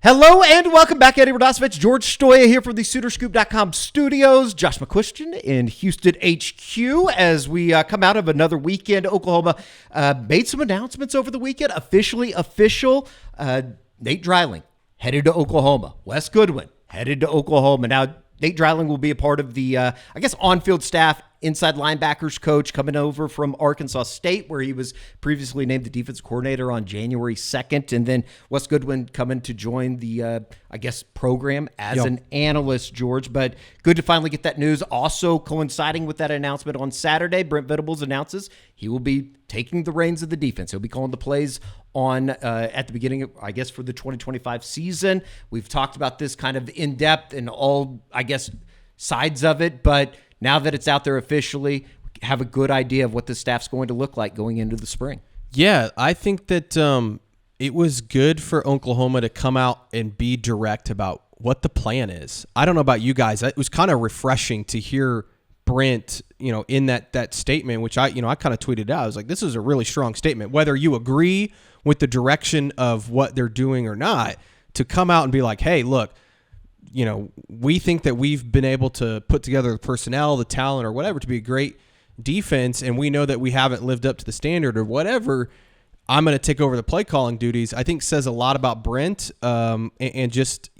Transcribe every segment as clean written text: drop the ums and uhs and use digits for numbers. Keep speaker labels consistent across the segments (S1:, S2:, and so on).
S1: Hello and welcome back, Eddie Radosovich. George Stoya here from the SoonerScoop.com studios. Josh McCuistion in Houston HQ as we come out of another weekend. Oklahoma made some announcements over the weekend. Official. Nate Dreiling headed to Oklahoma. Wes Goodwin headed to Oklahoma. Now, Nate Dreiling will be a part of the, on-field staff, inside linebackers coach coming over from Arkansas State, where he was previously named the defense coordinator on January 2nd. And then Wes Goodwin coming to join the, program as an analyst, George. But good to finally get that news. Also coinciding with that announcement on Saturday, Brent Venables announces he will be taking the reins of the defense. He'll be calling the plays on at the beginning, for the 2025 season. We've talked about this kind of in depth and all, sides of it. But now that it's out there officially, we have a good idea of what the staff's going to look like going into the spring.
S2: Yeah, I think that it was good for Oklahoma to come out and be direct about what the plan is. I don't know about you guys. It was kind of refreshing to hear Brent, in that statement, which I kind of tweeted out. I was like, this is a really strong statement. Whether you agree with the direction of what they're doing or not, to come out and be like, hey, look, we think that we've been able to put together the personnel, the talent, or whatever to be a great defense, and we know that we haven't lived up to the standard or whatever. I'm going to take over the play calling duties. I think says a lot about Brent and just,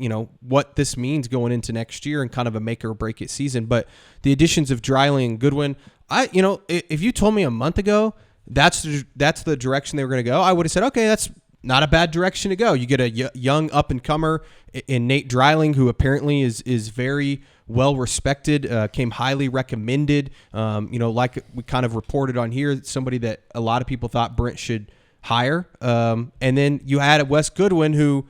S2: what this means going into next year and kind of a make or break it season. But the additions of Dreiling and Goodwin, if you told me a month ago that's the direction they were going to go, I would have said, okay, that's not a bad direction to go. You get a young up-and-comer in Nate Dreiling, who apparently is very well-respected, came highly recommended. Like we kind of reported on here, somebody that a lot of people thought Brent should hire. And then you had Wes Goodwin, who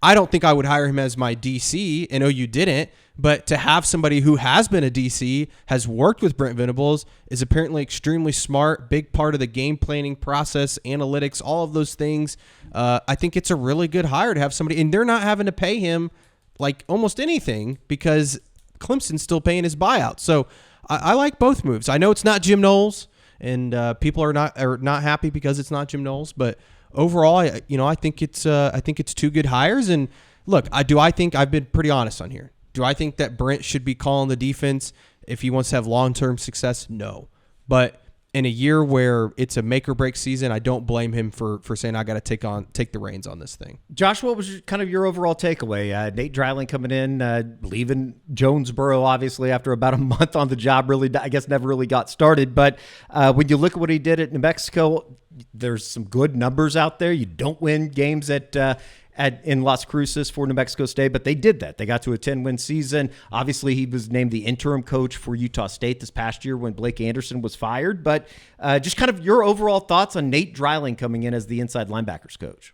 S2: I don't think I would hire him as my DC. I know you didn't, but to have somebody who has been a DC, has worked with Brent Venables, is apparently extremely smart, big part of the game planning process, analytics, all of those things. I think it's a really good hire to have somebody, and they're not having to pay him like almost anything because Clemson's still paying his buyout. So I like both moves. I know it's not Jim Knowles, and people are not happy because it's not Jim Knowles, but overall, I think it's two good hires. And look, I think I've been pretty honest on here. Do I think that Brent should be calling the defense if he wants to have long-term success? No. But in a year where it's a make-or-break season, I don't blame him for saying I got to take the reins on this thing.
S1: Josh, what was kind of your overall takeaway? Nate Dreiling coming in, leaving Jonesboro, obviously, after about a month on the job, really, never really got started. But when you look at what he did at New Mexico, there's some good numbers out there. You don't win games in Las Cruces for New Mexico State, but they did that. They got to a 10-win season. Obviously, he was named the interim coach for Utah State this past year when Blake Anderson was fired. But just kind of your overall thoughts on Nate Dreiling coming in as the inside linebackers coach.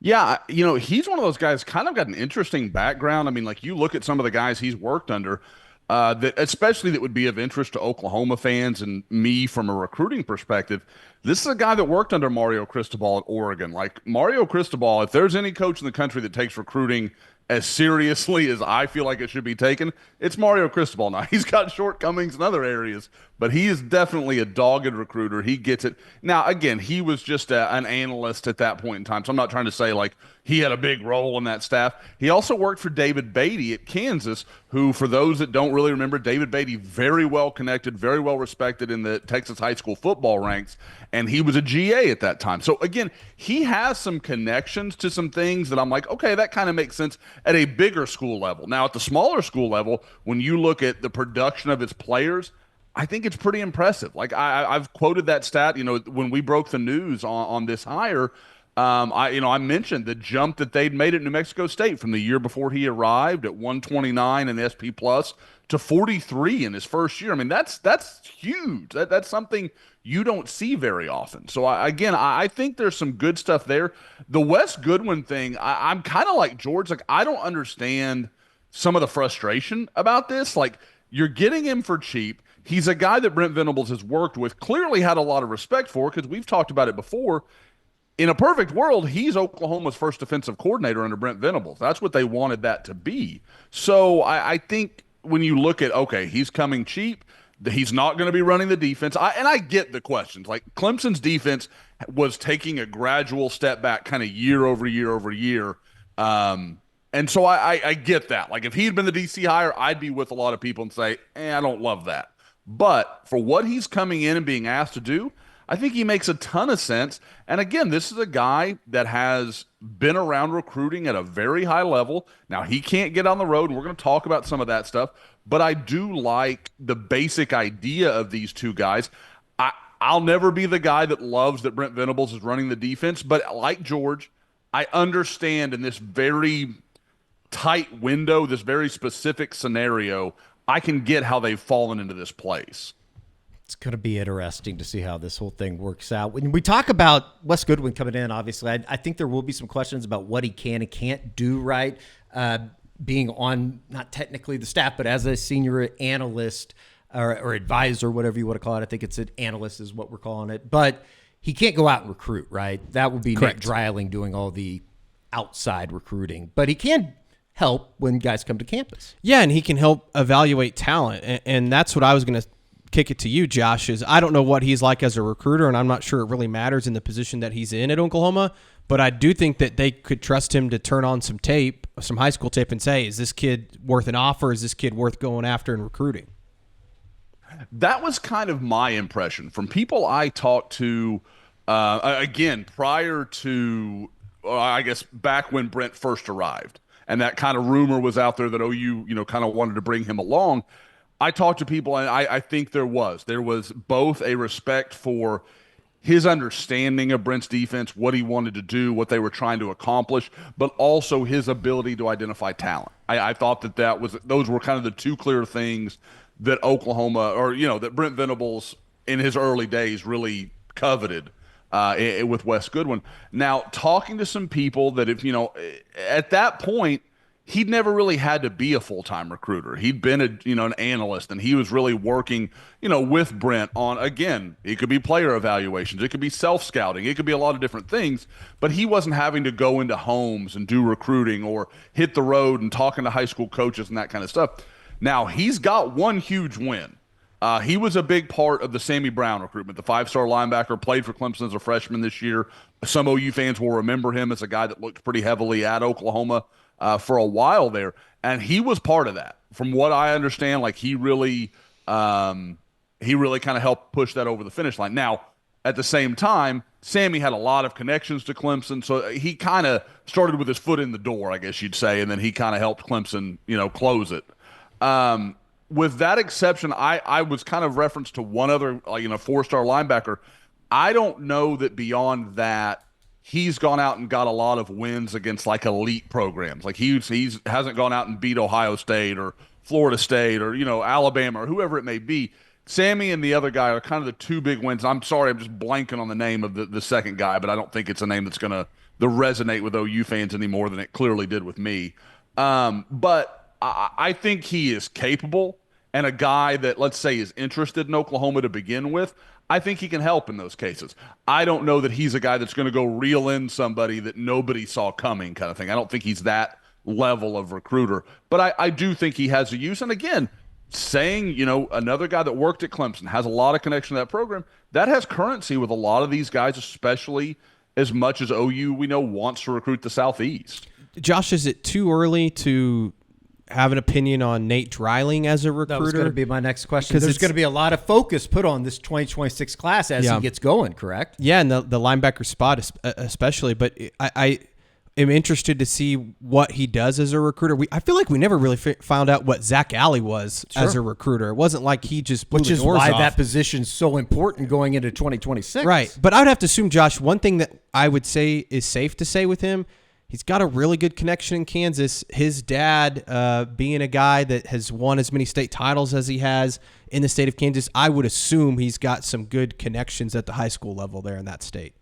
S3: Yeah, he's one of those guys kind of got an interesting background. I mean, like you look at some of the guys he's worked under, that would be of interest to Oklahoma fans and me from a recruiting perspective. This is a guy that worked under Mario Cristobal at Oregon. Like Mario Cristobal, if there's any coach in the country that takes recruiting as seriously as I feel like it should be taken, it's Mario Cristobal. Now, he's got shortcomings in other areas, but he is definitely a dogged recruiter. He gets it. Now, again, he was just an analyst at that point in time, so I'm not trying to say like he had a big role in that staff. He also worked for David Beatty at Kansas, who, for those that don't really remember, David Beatty, very well connected, very well respected in the Texas high school football ranks, and he was a GA at that time. So, again, he has some connections to some things that I'm like, okay, that kind of makes sense at a bigger school level. Now, at the smaller school level, when you look at the production of its players, I think it's pretty impressive. Like I've quoted that stat, when we broke the news on this hire, I mentioned the jump that they'd made at New Mexico State from the year before he arrived at 129 in SP plus to 43 in his first year. I mean, that's huge. That's something you don't see very often. So I think there's some good stuff there. The Wes Goodwin thing, I'm kind of like George. Like, I don't understand some of the frustration about this. Like, you're getting him for cheap. He's a guy that Brent Venables has worked with, clearly had a lot of respect for, because we've talked about it before. In a perfect world, he's Oklahoma's first defensive coordinator under Brent Venables. That's what they wanted that to be. So I think when you look at, okay, he's coming cheap, he's not going to be running the defense. I get the questions. Like, Clemson's defense was taking a gradual step back kind of year over year over year. And so I get that. Like if he'd been the DC hire, I'd be with a lot of people and say, I don't love that. But for what he's coming in and being asked to do, I think he makes a ton of sense. And again, this is a guy that has been around recruiting at a very high level. Now, he can't get on the road, and we're going to talk about some of that stuff. But I do like the basic idea of these two guys. I'll never be the guy that loves that Brent Venables is running the defense, but like George, I understand in this very tight window, this very specific scenario, I can get how they've fallen into this place.
S1: It's going to be interesting to see how this whole thing works out. When we talk about Wes Goodwin coming in, obviously, I think there will be some questions about what he can and can't do right, being on not technically the staff, but as a senior analyst or advisor, whatever you want to call it. I think it's an analyst is what we're calling it. But he can't go out and recruit, right? That would be
S2: Correct.
S1: Nick Dreiling doing all the outside recruiting. But he can help when guys come to campus.
S2: Yeah, and he can help evaluate talent. And that's what I was going to kick it to you, Josh, is I don't know what he's like as a recruiter, and I'm not sure it really matters in the position that he's in at Oklahoma, but I do think that they could trust him to turn on some tape, some high school tape, and say, is this kid worth an offer? Is this kid worth going after and recruiting?
S3: That was kind of my impression from people I talked to, again, prior to, I guess, back when Brent first arrived. And that kind of rumor was out there that OU, kind of wanted to bring him along. I talked to people, and I think there was both a respect for his understanding of Brent's defense, what he wanted to do, what they were trying to accomplish, but also his ability to identify talent. I thought those were kind of the two clear things that Oklahoma, or that Brent Venables in his early days really coveted with Wes Goodwin. Now, talking to some people that at that point, he'd never really had to be a full-time recruiter. He'd been an analyst, and he was really working, with Brent on, again, it could be player evaluations, it could be self-scouting, it could be a lot of different things, but he wasn't having to go into homes and do recruiting or hit the road and talking to high school coaches and that kind of stuff. Now, he's got one huge win. He was a big part of the Sammy Brown recruitment, the five-star linebacker, played for Clemson as a freshman this year. Some OU fans will remember him as a guy that looked pretty heavily at Oklahoma for a while there, and he was part of that. From what I understand, like he really kind of helped push that over the finish line. Now, at the same time, Sammy had a lot of connections to Clemson, so he kind of started with his foot in the door, I guess you'd say, and then he kind of helped Clemson, close it. With that exception, I was kind of referenced to one other, four-star linebacker. I don't know that beyond that, he's gone out and got a lot of wins against like elite programs. Like he hasn't gone out and beat Ohio State or Florida State or, Alabama or whoever it may be. Sammy and the other guy are kind of the two big wins. I'm sorry, I'm just blanking on the name of the second guy, but I don't think it's a name that's going to resonate with OU fans any more than it clearly did with me. But I think he is capable, and a guy that, let's say, is interested in Oklahoma to begin with, I think he can help in those cases. I don't know that he's a guy that's going to go reel in somebody that nobody saw coming kind of thing. I don't think he's that level of recruiter, but I do think he has a use. And again, saying, another guy that worked at Clemson has a lot of connection to that program, that has currency with a lot of these guys, especially as much as OU, we know, wants to recruit the Southeast.
S2: Josh, is it too early to have an opinion on Nate Dreiling as a recruiter?
S1: That was going to be my next question. There's going to be a lot of focus put on this 2026 class as he gets going, correct?
S2: Yeah, and the linebacker spot especially. But I am interested to see what he does as a recruiter. I feel like we never really found out what Zach Alley was as a recruiter. It wasn't like he just blew the doors off.
S1: Which is why that position's so important going into 2026.
S2: Right. But I would have to assume, Josh, one thing that I would say is safe to say with him, he's got a really good connection in Kansas. His dad, being a guy that has won as many state titles as he has in the state of Kansas, I would assume he's got some good connections at the high school level there in that state.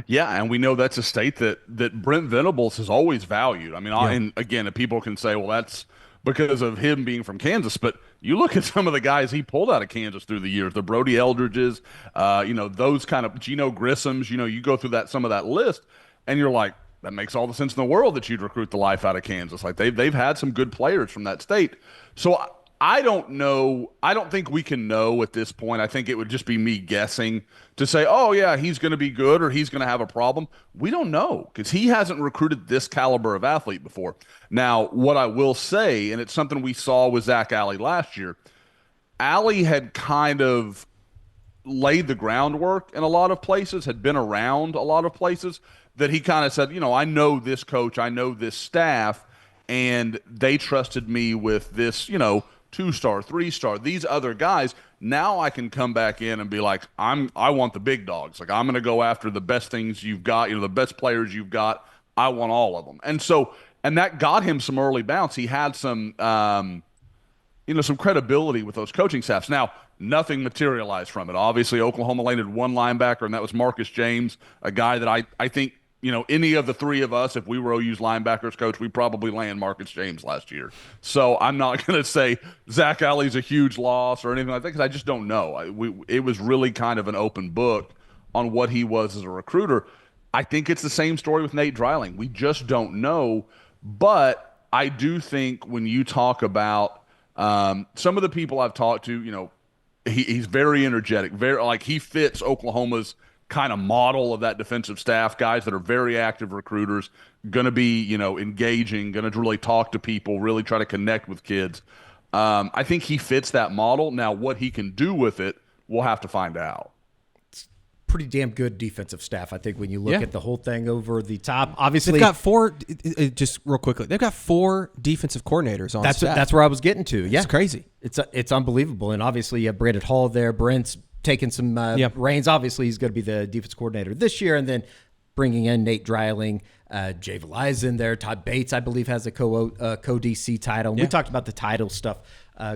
S3: Yeah, and we know that's a state that Brent Venables has always valued. I mean, and again, people can say, well, that's because of him being from Kansas, but you look at some of the guys he pulled out of Kansas through the years, the Brody Eldridges, those kind of Geno Grissom's, you go through some of that list, and you're like, that makes all the sense in the world that you'd recruit the life out of Kansas. Like they've had some good players from that state. So I don't know. I don't think we can know at this point. I think it would just be me guessing to say, oh, yeah, he's going to be good or he's going to have a problem. We don't know because he hasn't recruited this caliber of athlete before. Now, what I will say, and it's something we saw with Zach Alley last year, Alley had kind of laid the groundwork in a lot of places, had been around a lot of places that he kind of said, I know this coach, I know this staff, and they trusted me with this, 2-star, 3-star, these other guys. Now I can come back in and be like, I want the big dogs. Like I'm going to go after the best things you've got, the best players you've got. I want all of them. And that got him some early bounce. He had some, some credibility with those coaching staffs. Now, nothing materialized from it. Obviously, Oklahoma landed one linebacker, and that was Marcus James, a guy that I think, any of the three of us, if we were OU's linebackers coach, we probably land Marcus James last year. So I'm not going to say Zach Alley's a huge loss or anything like that because I just don't know. It was really kind of an open book on what he was as a recruiter. I think it's the same story with Nate Dreiling. We just don't know. But I do think when you talk about some of the people I've talked to, he's very energetic, very like he fits Oklahoma's kind of model of that defensive staff, guys that are very active recruiters, going to be, engaging, going to really talk to people, really try to connect with kids. I think he fits that model. Now, what he can do with it, we'll have to find out.
S1: Pretty damn good defensive staff, I think, when you look at the whole thing over the top. Obviously,
S2: they've got four. Just real quickly, they've got 4 defensive coordinators on staff.
S1: That's where I was getting to. Yeah,
S2: it's crazy.
S1: It's unbelievable. And obviously, you have Brandon Hall there. Brent's taking some reins. Obviously, he's going to be the defense coordinator this year, and then bringing in Nate Dreiling, Jay Veliz in there. Todd Bates, I believe, has a co-DC title. And we talked about the title stuff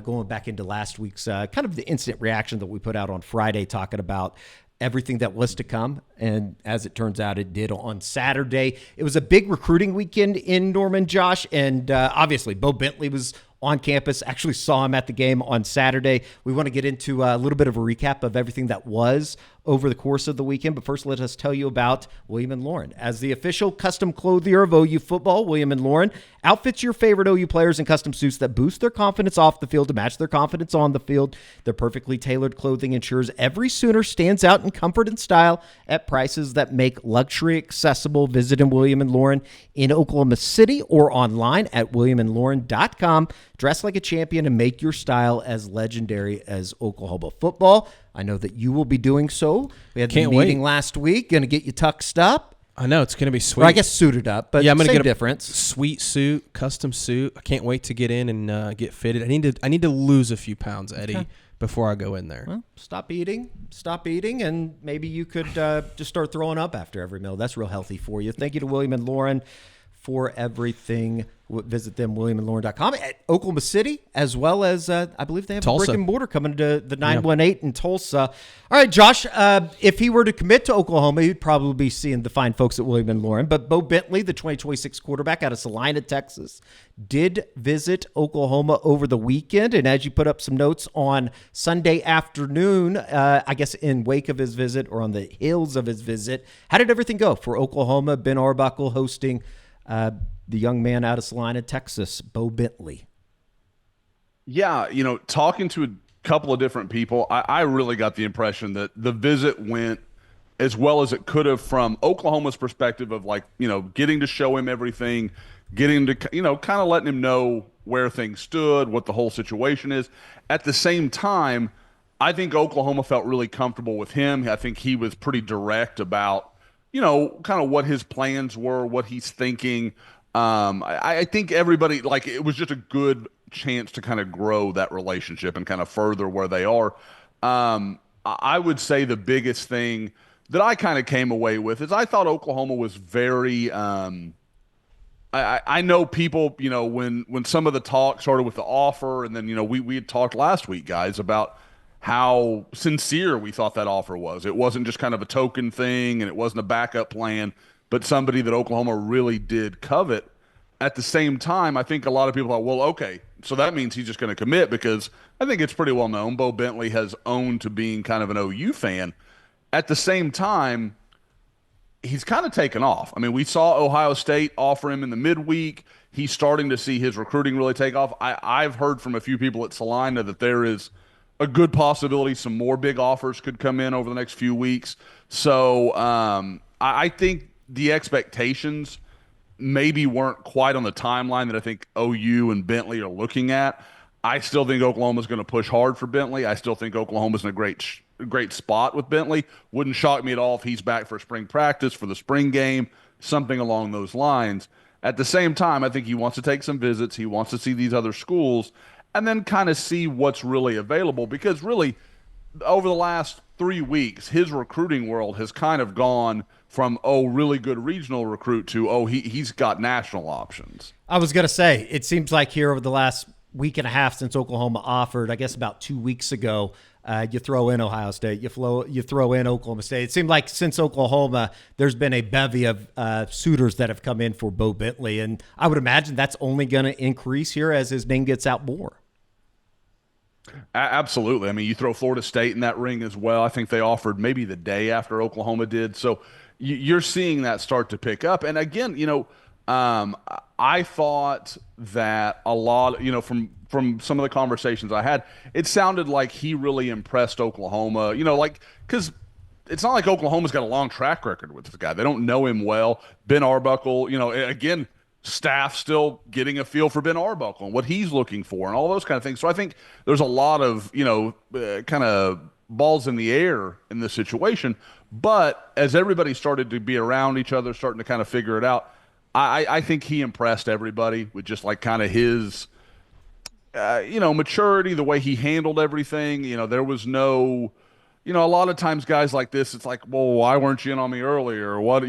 S1: going back into last week's kind of the instant reaction that we put out on Friday, talking about everything that was to come. And as it turns out, it did on Saturday. It was a big recruiting weekend in Norman, Josh. And obviously, Bowe Bentley was on campus. Actually saw him at the game on Saturday. We want to get into a little bit of a recap of everything that was over the course of the weekend. But first, let us tell you about William & Lauren. As the official custom clothier of OU football, William & Lauren outfits your favorite OU players in custom suits that boost their confidence off the field to match their confidence on the field. Their perfectly tailored clothing ensures every Sooner stands out in comfort and style at prices that make luxury accessible. Visit William & Lauren in Oklahoma City or online at williamandlauren.com. Dress like a champion and make your style as legendary as Oklahoma football. I know that you will be doing so. We had the meeting last week. Going to get you tucked up.
S2: I know it's going to be sweet.
S1: Or I guess suited up, but
S2: I'm going to get a
S1: difference.
S2: Sweet suit, custom suit. I can't wait to get in and get fitted. I need to lose a few pounds, Eddie, before I go in there.
S1: Well, stop eating, and maybe you could just start throwing up after every meal. That's real healthy for you. Thank you to William & Lauren for everything. Visit them, williamandlauren.com, at Oklahoma City, as well as I believe they have
S2: Tulsa.
S1: a brick and mortar coming to the 918 in Tulsa. All right, Josh, if he were to commit to Oklahoma, he'd probably be seeing the fine folks at William & Lauren. But Bowe Bentley, the 2026 quarterback out of Salina, Texas, did visit Oklahoma over the weekend. And as you put up some notes on Sunday afternoon, I guess in wake of his visit or on the heels of his visit, how did everything go for Oklahoma? Ben Arbuckle hosting the young man out of Salina, Texas, Bowe Bentley.
S3: Yeah, talking to a couple of different people, I really got the impression that the visit went as well as it could have from Oklahoma's perspective of getting to show him everything, getting to, kind of letting him know where things stood, what the whole situation is. At the same time, I think Oklahoma felt really comfortable with him. I think he was pretty direct about, kind of what his plans were, what he's thinking. I think everybody, it was just a good chance to kind of grow that relationship and kind of further where they are. I would say the biggest thing that I kind of came away with is I thought Oklahoma was very I know people, when some of the talk started with the offer, and then, we had talked last week, guys, about how sincere we thought that offer was. It wasn't just kind of a token thing, and it wasn't a backup plan, but somebody that Oklahoma really did covet. At the same time, I think a lot of people thought, well, okay, so that means he's just going to commit, because I think it's pretty well known Bowe Bentley has owned to being kind of an OU fan. At the same time, he's kind of taken off. I mean, we saw Ohio State offer him in the midweek. He's starting to see his recruiting really take off. I've heard from a few people at Salina that there is a good possibility some more big offers could come in over the next few weeks. So I think the expectations maybe weren't quite on the timeline that I think OU and Bentley are looking at. I still think Oklahoma's going to push hard for Bentley. I still think Oklahoma's in a great spot with Bentley. Wouldn't shock me at all if he's back for spring practice, for the spring game, something along those lines. At the same time, I think he wants to take some visits. He wants to see these other schools and then kind of see what's really available, because really over the last 3 weeks, his recruiting world has kind of gone from, really good regional recruit to, he's got national options.
S1: I was going to say, it seems like here over the last week and a half since Oklahoma offered, I guess about 2 weeks ago, you throw in Ohio State, you throw in Oklahoma State. It seemed like since Oklahoma, there's been a bevy of suitors that have come in for Bowe Bentley, and I would imagine that's only going to increase here as his name gets out more.
S3: Absolutely. I mean, you throw Florida State in that ring as well. I think they offered maybe the day after Oklahoma did. So you're seeing that start to pick up. And again, I thought that a lot, from some of the conversations I had, it sounded like he really impressed Oklahoma, because it's not like Oklahoma's got a long track record with this guy. They don't know him well. Ben Arbuckle, again, staff still getting a feel for Ben Arbuckle and what he's looking for and all those kind of things. So I think there's a lot of, kind of balls in the air in this situation. But as everybody started to be around each other, starting to kind of figure it out, I think he impressed everybody with just like kind of his, maturity, the way he handled everything. There was no, a lot of times guys like this, it's like, well, why weren't you in on me earlier? Or what,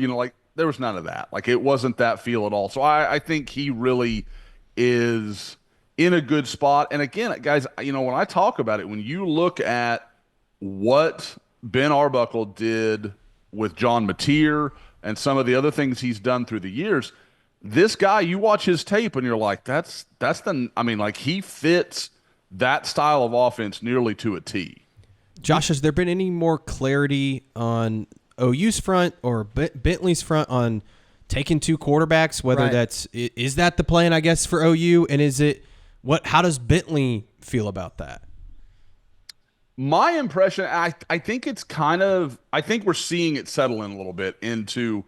S3: there was none of that. Like, it wasn't that feel at all. So I think he really is in a good spot. And again, guys, when I talk about it, when you look at what Ben Arbuckle did with John Mateer and some of the other things he's done through the years, this guy, you watch his tape and you're like, he fits that style of offense nearly to a T.
S2: Josh, has there been any more clarity on OU's front or Bentley's front on taking 2 quarterbacks, whether is that the plan, I guess, for OU? And how does Bentley feel about that?
S3: My impression, I think it's I think we're seeing it settle in a little bit into,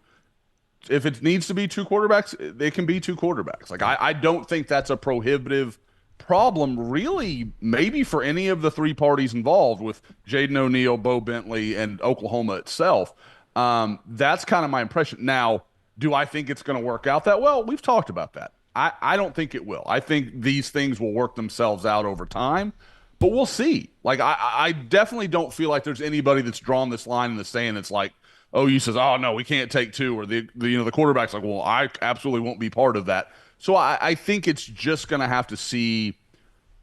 S3: if it needs to be 2 quarterbacks, it can be 2 quarterbacks. Like, I don't think that's a prohibitive problem, really, maybe for any of the 3 parties involved with Jaden O'Neal, Bowe Bentley, and Oklahoma itself. That's kind of my impression. Now, do I think it's going to work out that well? We've talked about that. I don't think it will. I think these things will work themselves out over time. But we'll see. Like, I definitely don't feel like there's anybody that's drawn this line in the sand that's like, OU says, oh, no, we can't take 2. Or the quarterback's like, well, I absolutely won't be part of that. So I think it's just going to have to see.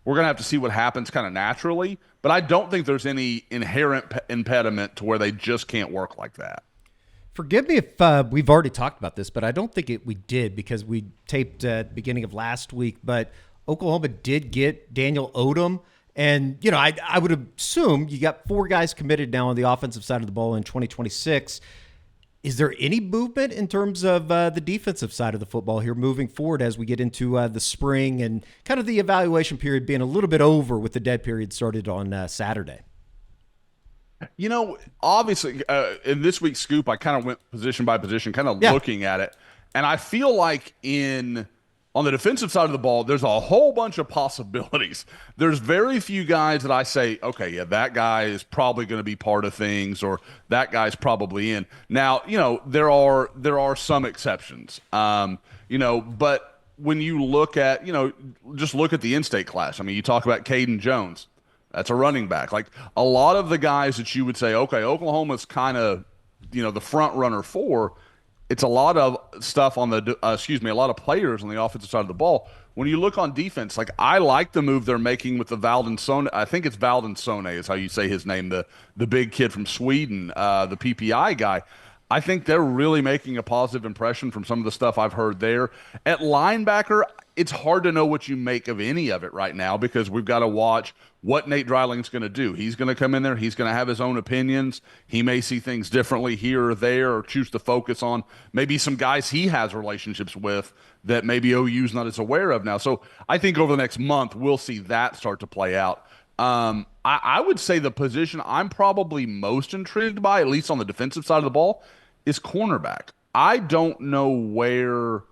S3: We're going to have to see what happens kind of naturally. But I don't think there's any inherent impediment to where they just can't work like that.
S1: Forgive me if we've already talked about this, but I don't think we did, because we taped at the beginning of last week. But Oklahoma did get Daniel Odom. And, I would assume you got 4 guys committed now on the offensive side of the ball in 2026. Is there any movement in terms of the defensive side of the football here moving forward as we get into the spring and kind of the evaluation period being a little bit over with the dead period started on Saturday?
S3: Obviously, in this week's scoop, I kind of went position by position, kind of looking at it. And I feel like on the defensive side of the ball, there's a whole bunch of possibilities. There's very few guys that I say, okay, yeah, that guy is probably going to be part of things, or that guy's probably in. Now, there are some exceptions, but when you look at, just look at the in-state class. I mean, you talk about Caden Jones. That's a running back. Like, a lot of the guys that you would say, okay, Oklahoma's kind of, the front runner for. It's a lot of stuff on a lot of players on the offensive side of the ball. When you look on defense, like, I like the move they're making with the Valdinsone. I think it's Valdinsone is how you say his name, the big kid from Sweden, the PPI guy. I think they're really making a positive impression from some of the stuff I've heard there. At linebacker, it's hard to know what you make of any of it right now because we've got to watch what Nate Dryling's going to do. He's going to come in there. He's going to have his own opinions. He may see things differently here or there or choose to focus on maybe some guys he has relationships with that maybe OU's not as aware of now. So I think over the next month, we'll see that start to play out. I would say the position I'm probably most intrigued by, at least on the defensive side of the ball, is cornerback. I don't know where,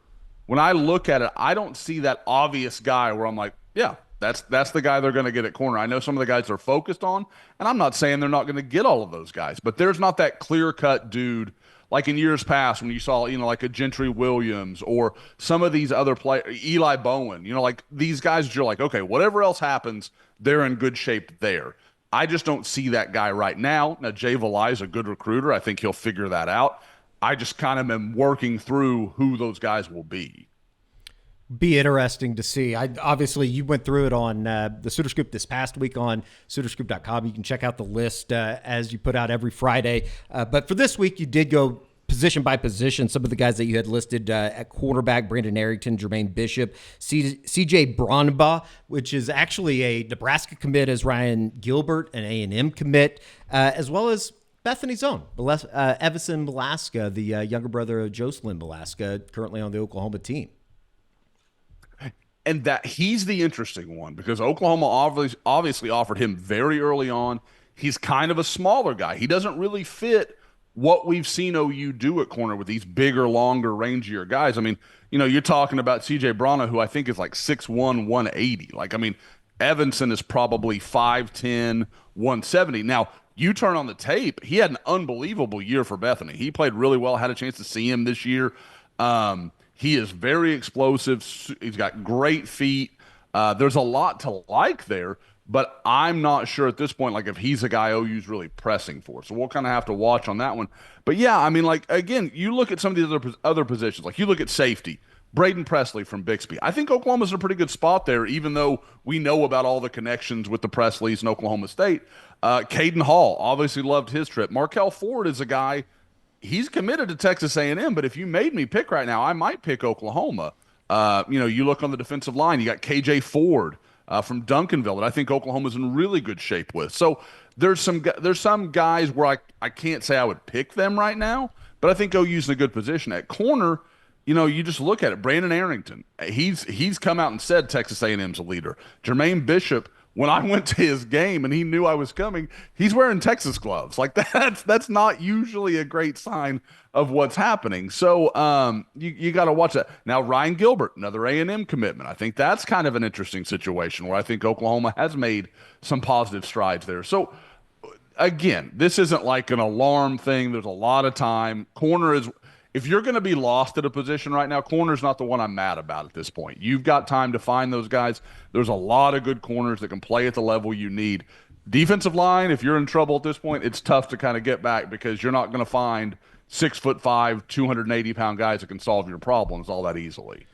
S3: when I look at it, I don't see that obvious guy where I'm like, yeah, that's the guy they're going to get at corner. I know some of the guys they're focused on, and I'm not saying they're not going to get all of those guys, but there's not that clear-cut dude like in years past when you saw, like a Gentry Williams or some of these other players, Eli Bowen, like these guys that you're like, okay, whatever else happens, they're in good shape there. I just don't see that guy right now. Now, Jay Valai is a good recruiter. I think he'll figure that out. I just kind of am working through who those guys will be.
S1: Be interesting to see. Obviously, you went through it on the Suitor Scoop this past week on SuitorScoop.com. You can check out the list as you put out every Friday. But for this week, you did go position by position. Some of the guys that you had listed at quarterback, Brandon Arrington, Jermaine Bishop, CJ Bronbaugh, which is actually a Nebraska commit, as Ryan Gilbert, an A&M commit, as well as Bethany's own, Evison Velasca, the younger brother of Jocelyn Velasca, currently on the Oklahoma team.
S3: And that he's the interesting one because Oklahoma obviously offered him very early on. He's kind of a smaller guy. He doesn't really fit what we've seen OU do at corner with these bigger, longer, rangier guys. I mean, you're talking about CJ Bronbaugh, who I think is like 6'1", 180. Evanson is probably 5'10", 170. Now, you turn on the tape, he had an unbelievable year for Bethany. He played really well. Had a chance to see him this year. He is very explosive. He's got great feet. There's a lot to like there, but I'm not sure at this point, if he's a guy OU's really pressing for. So we'll kind of have to watch on that one. But yeah, I mean, again, you look at some of these other positions. You look at safety, Braden Presley from Bixby. I think Oklahoma's in a pretty good spot there, even though we know about all the connections with the Presleys and Oklahoma State. Caden Hall obviously loved his trip. Markel Ford is a guy. He's committed to Texas A&M, but if you made me pick right now, I might pick Oklahoma. You look on the defensive line, you got KJ Ford from Duncanville that I think Oklahoma's in really good shape with. So there's some guys where I can't say I would pick them right now, but I think OU's in a good position. At corner, you just look at it. Brandon Arrington, he's come out and said Texas A&M's a leader. Jermaine Bishop, when I went to his game and he knew I was coming, he's wearing Texas gloves. That's not usually a great sign of what's happening. So you got to watch that. Now, Ryan Gilbert, another A&M commitment. I think that's kind of an interesting situation where I think Oklahoma has made some positive strides there. So, again, this isn't like an alarm thing. There's a lot of time. Corner is – if you're going to be lost at a position right now, corner's not the one I'm mad about at this point. You've got time to find those guys. There's a lot of good corners that can play at the level you need. Defensive line, if you're in trouble at this point, it's tough to kind of get back because you're not going to find 6'5", 280-pound guys that can solve your problems all that easily.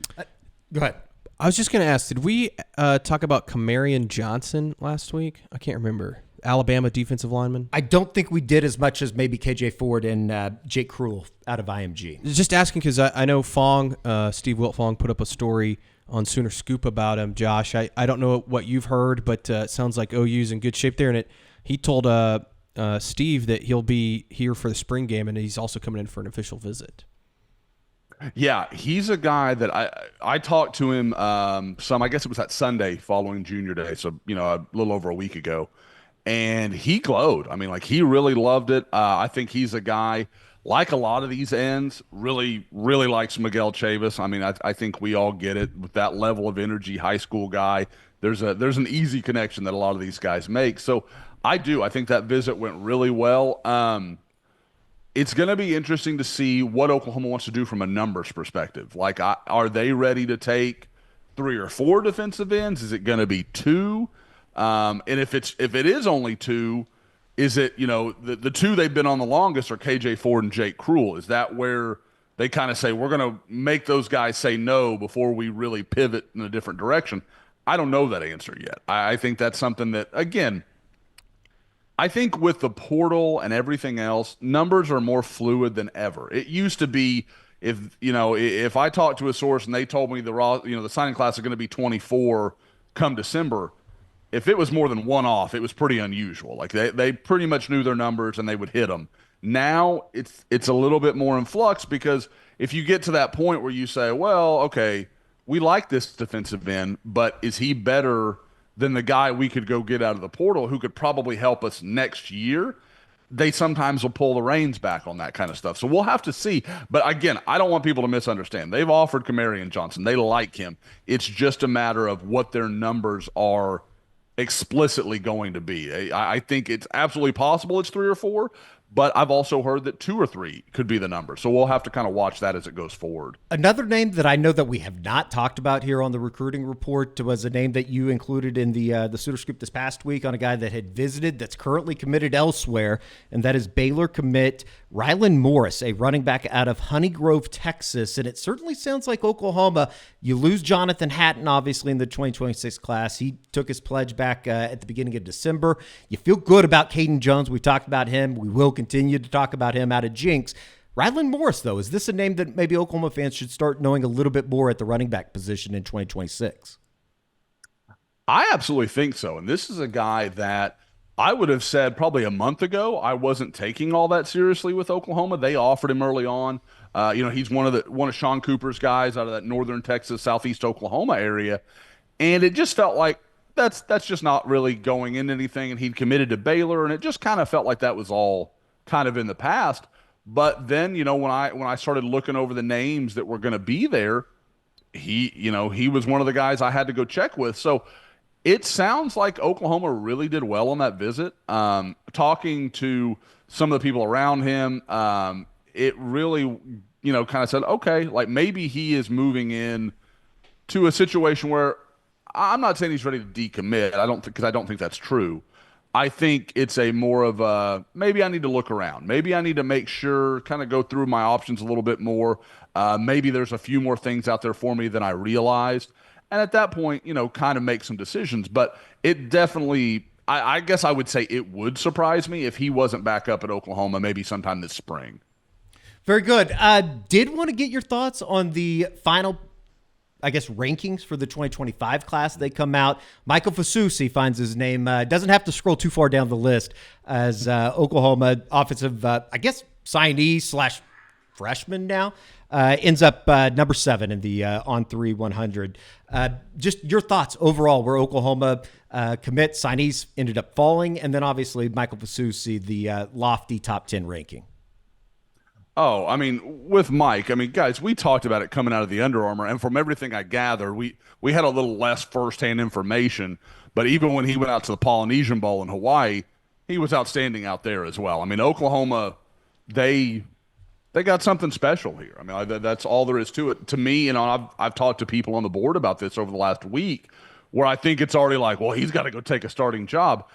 S1: Go ahead.
S2: I was just going to ask, did we talk about Camarion Johnson last week? I can't remember. Alabama defensive lineman?
S1: I don't think we did as much as maybe KJ Ford and Jake Krull out of IMG.
S2: Just asking because I know Steve Wilt Fong put up a story on Sooner Scoop about him, Josh. I don't know what you've heard, but it sounds like OU's in good shape there. And he told Steve that he'll be here for the spring game, and he's also coming in for an official visit.
S3: Yeah, he's a guy that I talked to him some, I guess it was that Sunday following Junior Day, so, a little over a week ago. And he glowed. I mean, he really loved it. I think he's a guy, like a lot of these ends, really, really likes Miguel Chavis. I mean, I think we all get it with that level of energy, high school guy. There's an easy connection that a lot of these guys make. So I think that visit went really well. It's going to be interesting to see what Oklahoma wants to do from a numbers perspective. Are they ready to take 3 or 4 defensive ends? Is it going to be 2? And if it is only 2, is it, the 2 they've been on the longest are KJ Ford and Jake Krull? Is that where they kind of say, we're going to make those guys say no before we really pivot in a different direction? I don't know that answer yet. I think that's something that, again, I think with the portal and everything else, numbers are more fluid than ever. It used to be, If I talked to a source and they told me the signing class is going to be 24 come December, if it was more than one off, it was pretty unusual. Like they pretty much knew their numbers and they would hit them. Now it's a little bit more in flux because if you get to that point where you say, well, okay, we like this defensive end, but is he better than the guy we could go get out of the portal who could probably help us next year? They sometimes will pull the reins back on that kind of stuff. So we'll have to see. But again, I don't want people to misunderstand. They've offered Kamarian Johnson. They like him. It's just a matter of what their numbers are explicitly going to be. I think it's absolutely possible it's 3 or 4, but I've also heard that 2 or 3 could be the number. So we'll have to kind of watch that as it goes forward.
S1: Another name that I know that we have not talked about here on the recruiting report was a name that you included in the Suitor Scoop this past week on a guy that had visited that's currently committed elsewhere, and that is Baylor commit Rylan Morris, a running back out of Honey Grove, Texas. And it certainly sounds like Oklahoma, you lose Jonathan Hatton, obviously, in the 2026 class. He took his pledge back at the beginning of December. You feel good about Caden Jones. We talked about him. We will continue to talk about him out of Jinx. Rylan Morris, though, is this a name that maybe Oklahoma fans should start knowing a little bit more at the running back position in 2026?
S3: I absolutely think so. And this is a guy that I would have said probably a month ago I wasn't taking all that seriously with Oklahoma. They offered him early on. He's one of Sean Cooper's guys out of that northern Texas, southeast Oklahoma area. And it just felt like that's just not really going into anything. And he'd committed to Baylor, and it just kind of felt like that was all kind of in the past. But then, when I started looking over the names that were going to be there, he was one of the guys I had to go check with. So it sounds like Oklahoma really did well on that visit. Talking to some of the people around him, it really, kind of said, okay, like maybe he is moving in to a situation where I'm not saying he's ready to decommit. Because I don't think that's true. I think it's a more of a, maybe I need to look around. Maybe I need to make sure, kind of go through my options a little bit more. Maybe there's a few more things out there for me than I realized. And at that point, kind of make some decisions. But it definitely, I guess I would say it would surprise me if he wasn't back up at Oklahoma maybe sometime this spring.
S1: Very good. Did want to get your thoughts on the final, I guess, rankings for the 2025 class. They come out. Michael Fasusi finds his name. Doesn't have to scroll too far down the list as Oklahoma offensive, signee / freshman now. Ends up number 7 in the On3 100. Just your thoughts overall, where Oklahoma commit signees ended up falling, and then obviously Michael Fasusi, the lofty top 10 ranking.
S3: Oh, I mean, with Mike, guys, we talked about it coming out of the Under Armour, and from everything I gather, we had a little less firsthand information, but even when he went out to the Polynesian Bowl in Hawaii, he was outstanding out there as well. Oklahoma, they got something special here. That's all there is to it. To me, I've talked to people on the board about this over the last week, where I think it's already like, well, he's got to go take a starting job.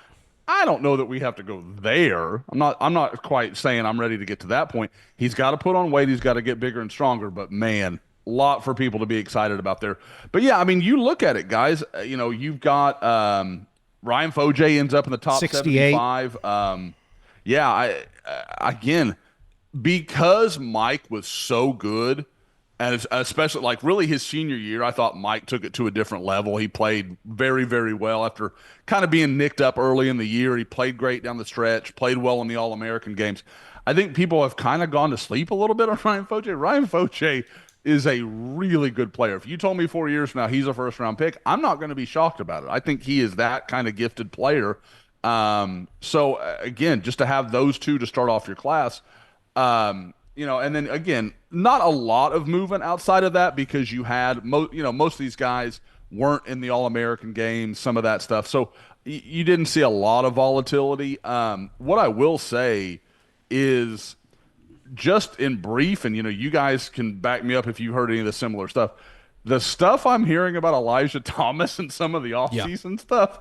S3: I don't know that we have to go there. I'm not quite saying I'm ready to get to that point. He's got to put on weight. He's got to get bigger and stronger. But man, a lot for people to be excited about there. But yeah, you look at it, guys. You've got Ryan Foje ends up in the top
S1: 68.
S3: 75. Again, because Mike was so good, and especially like really his senior year, I thought Mike took it to a different level. He played very, very well after kind of being nicked up early in the year. He played great down the stretch, played well in the All-American games. I think people have kind of gone to sleep a little bit on Ryan Foje. Ryan Foje is a really good player. If you told me 4 years from now he's a first-round pick, I'm not going to be shocked about it. I think he is that kind of gifted player. So again, just to have those two to start off your class, and then again, not a lot of movement outside of that because you had most of these guys weren't in the All-American games, some of that stuff. So you didn't see a lot of volatility. What I will say is, just in brief, and you guys can back me up if you've heard any of the similar stuff. The stuff I'm hearing about Elijah Thomas and some of the offseason stuff,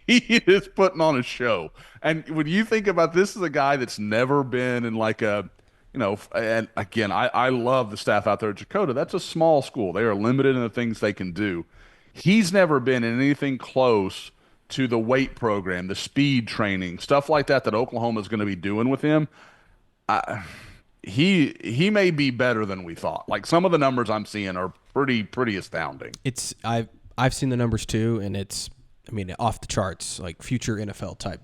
S3: he is putting on a show. And when you think about this, is a guy that's never been in like a and again, I love the staff out there at Dakota. That's a small school. They are limited in the things they can do. He's never been in anything close to the weight program, the speed training, stuff like that Oklahoma is going to be doing with him. he may be better than we thought. Like some of the numbers I'm seeing are pretty astounding.
S2: I've seen the numbers too, and it's, I mean, off the charts, like future NFL type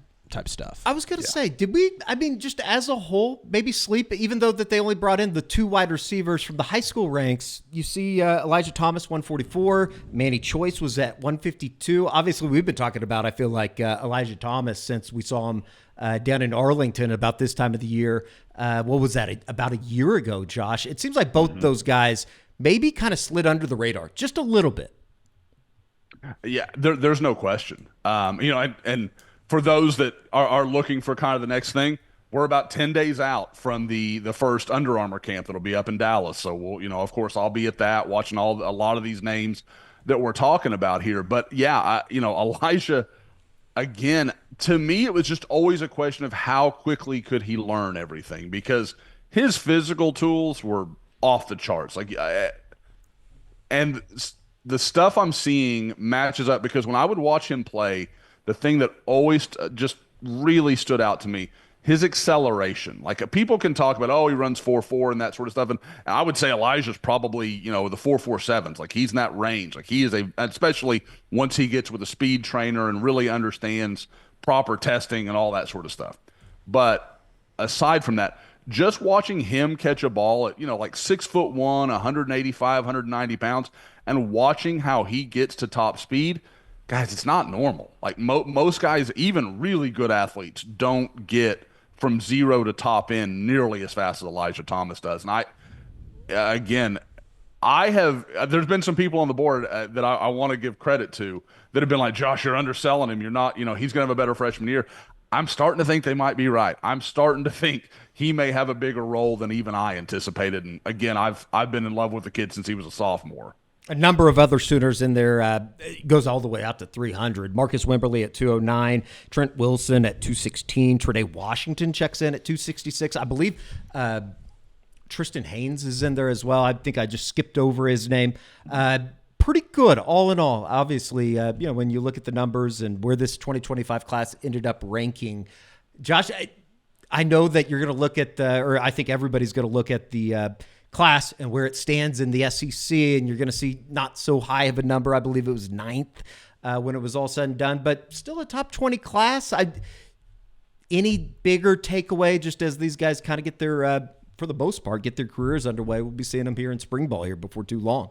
S2: stuff.
S1: I was going to say, did we, I mean, just as a whole, maybe sleep, even though that they only brought in the 2 wide receivers from the high school ranks? You see Elijah Thomas, 144. Manny Choice was at 152. Obviously, we've been talking about, I feel like, Elijah Thomas since we saw him down in Arlington about this time of the year. What was that, about a year ago, Josh? It seems like both those guys maybe kind of slid under the radar just a little bit.
S3: Yeah, there's no question. And for those that are looking for kind of the next thing, we're about 10 days out from the first Under Armour camp that'll be up in Dallas. So we'll, of course, I'll be at that watching a lot of these names that we're talking about here. But yeah, Elijah, again, to me, it was just always a question of how quickly could he learn everything, because his physical tools were off the charts. And the stuff I'm seeing matches up, because when I would watch him play, the thing that always just really stood out to me, his acceleration. Like people can talk about, oh, he runs 4.4 and that sort of stuff. And I would say Elijah's probably, the 4.47s. Like he's in that range. Like he is especially once he gets with a speed trainer and really understands proper testing and all that sort of stuff. But aside from that, just watching him catch a ball at, like 6'1", 185, 190 pounds, and watching how he gets to top speed, guys, it's not normal. Like most guys, even really good athletes, don't get from 0 to top end nearly as fast as Elijah Thomas does. And there's been some people on the board that I want to give credit to that have been like, Josh, you're underselling him. You're not, he's going to have a better freshman year. I'm starting to think they might be right. I'm starting to think he may have a bigger role than even I anticipated. And again, I've been in love with the kid since he was a sophomore.
S1: A number of other Sooners in there, goes all the way out to 300. Marcus Wimberly at 209, Trent Wilson at 216, Tredae Washington checks in at 266. I believe Tristan Haynes is in there as well. I think I just skipped over his name. Pretty good, all in all. Obviously, when you look at the numbers and where this 2025 class ended up ranking, Josh, I know that you're going to look at, or I think everybody's going to look at the class and where it stands in the SEC, and you're going to see not so high of a number. I believe it was 9th when it was all said and done, but still a top 20 class. Any bigger takeaway, just as these guys kind of get their, for the most part, get their careers underway? We'll be seeing them here in spring ball here before too long.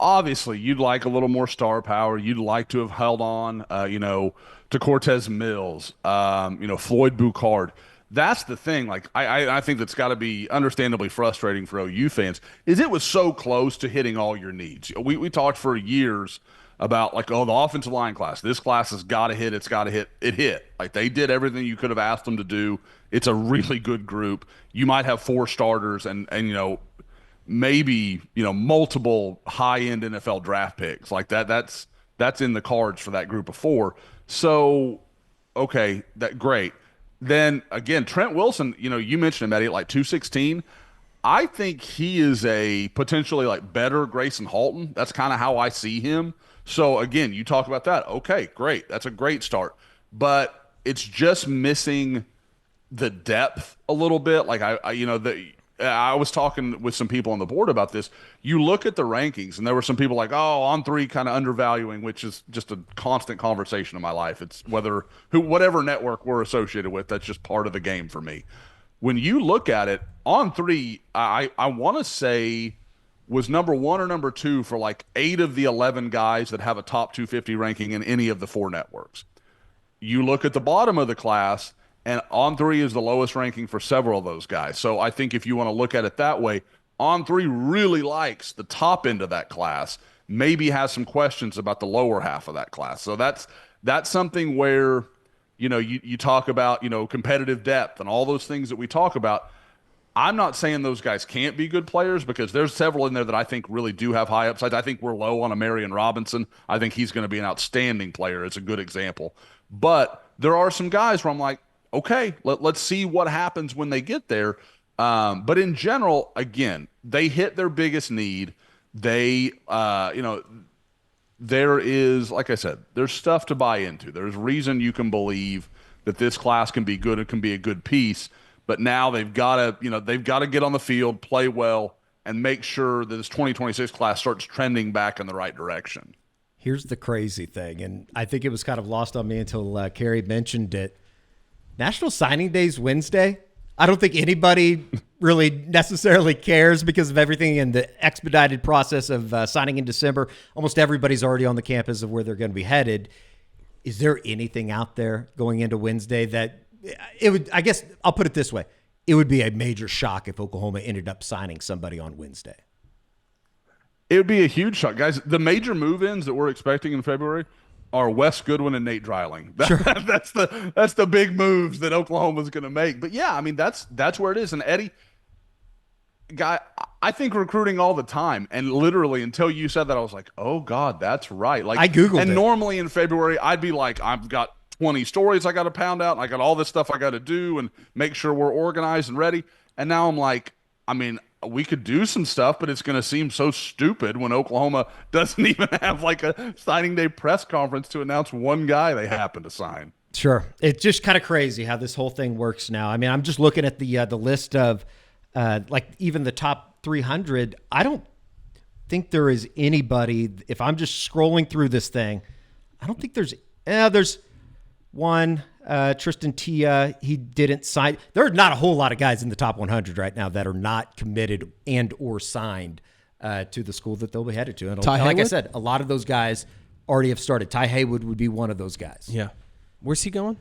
S3: Obviously, you'd like a little more star power. You'd like to have held on, to Cortez Mills, Floyd Boucard. That's the thing. Like, I think that's got to be understandably frustrating for OU fans, is it was so close to hitting all your needs. We talked for years about, like, the offensive line class. This class has got to hit. It's got to hit. It hit. Like, they did everything you could have asked them to do. It's a really good group. You might have 4 starters and maybe, multiple high-end NFL draft picks. Like that's in the cards for that group of 4. So, okay, great. Then again, Trent Wilson, you mentioned him, Eddie, at like 216. I think he is a potentially like better Grayson Halton. That's kind of how I see him. So again, you talk about that. Okay, great. That's a great start. But it's just missing the depth a little bit. Like I was talking with some people on the board about this. You look at the rankings, and there were some people like, oh, on 3 kind of undervaluing, which is just a constant conversation in my life. It's whatever network we're associated with, that's just part of the game for me. When you look at it, on 3, I want to say was number 1 or number 2 for like 8 of the 11 guys that have a top 250 ranking in any of the 4 networks. You look at the bottom of the class, and On 3 is the lowest ranking for several of those guys. So I think if you want to look at it that way, On 3 really likes the top end of that class, maybe has some questions about the lower half of that class. So that's something where, you talk about, competitive depth and all those things that we talk about. I'm not saying those guys can't be good players, because there's several in there that I think really do have high upsides. I think we're low on a Marion Robinson. I think he's going to be an outstanding player. It's a good example. But there are some guys where I'm like, okay, let's see what happens when they get there. But in general, again, they hit their biggest need. They, there is, like I said, there's stuff to buy into. There's reason you can believe that this class can be good. It can be a good piece. but now they've got to get on the field, play well, and make sure that this 2026 class starts trending back in the right direction.
S1: Here's the crazy thing, and I think it was kind of lost on me until Carrie mentioned it. National Signing Day's Wednesday. I don't think anybody really necessarily cares because of everything in the expedited process of signing in December. Almost everybody's already on the campus of where they're going to be headed. Is there anything out there going into Wednesday that it would, I guess I'll put it this way. It would be a major shock if Oklahoma ended up signing somebody on Wednesday.
S3: It would be a huge shock, guys. The major move-ins that we're expecting in February are Wes Goodwin and Nate Dreiling.
S1: Sure.
S3: That's the big moves that Oklahoma's going to make. But yeah, I mean that's where it is. And Eddie, guy, I think recruiting all the time, and literally until you said that, I was like, oh God, that's right. Like
S1: I googled
S3: and
S1: it.
S3: Normally in February, I'd be like, I've got 20 stories I got to pound out, and I got all this stuff I got to do, and make sure we're organized and ready. And now I'm like, I mean, we could do some stuff, but it's going to seem so stupid when Oklahoma doesn't even have like a signing day press conference to announce one guy they happen to sign.
S1: Sure. It's just kind of crazy how this whole thing works now. I mean, I'm just looking at the list of like even the top 300. I don't think there is anybody, if I'm just scrolling through this thing, I don't think there's one, Tristan Tia, he didn't sign. There are not a whole lot of guys in the top 100 right now that are not committed and or signed to the school that they'll be headed to. And like I said, a lot of those guys already have started. Ty Haywood would be one of those guys.
S2: Yeah. Where's he going?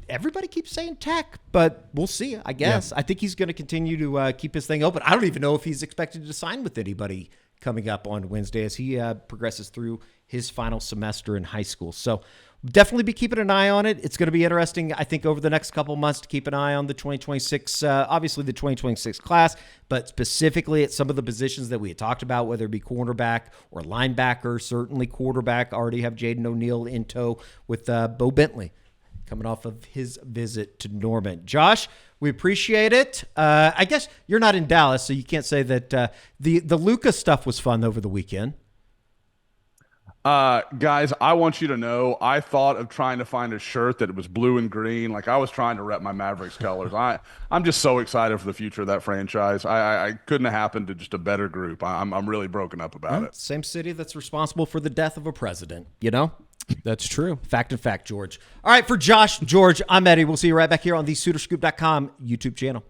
S1: Everybody keeps saying Tech, but we'll see, I guess. Yeah. I think he's going to continue to keep his thing open. I don't even know if he's expected to sign with anybody coming up on Wednesday as he progresses through his final semester in high school. So definitely be keeping an eye on it. It's going to be interesting, I think, over the next couple of months to keep an eye on the 2026, obviously the 2026 class, but specifically at some of the positions that we had talked about, whether it be cornerback or linebacker, certainly quarterback. Already have Jaden O'Neal in tow with Bowe Bentley coming off of his visit to Norman. Josh, we appreciate it. I guess you're not in Dallas, so you can't say that the Luka stuff was fun over the weekend.
S3: Guys, I want you to know I thought of trying to find a shirt that was blue and green. Like I was trying to rep my Mavericks colors. I'm just so excited for the future of that franchise. I couldn't have happened to just a better group. I'm really broken up about it.
S1: Same city that's responsible for the death of a president, you know?
S2: That's true.
S1: Fact and fact, George. All right, for Josh, George, I'm Eddie. We'll see you right back here on the SoonerScoop.com YouTube channel.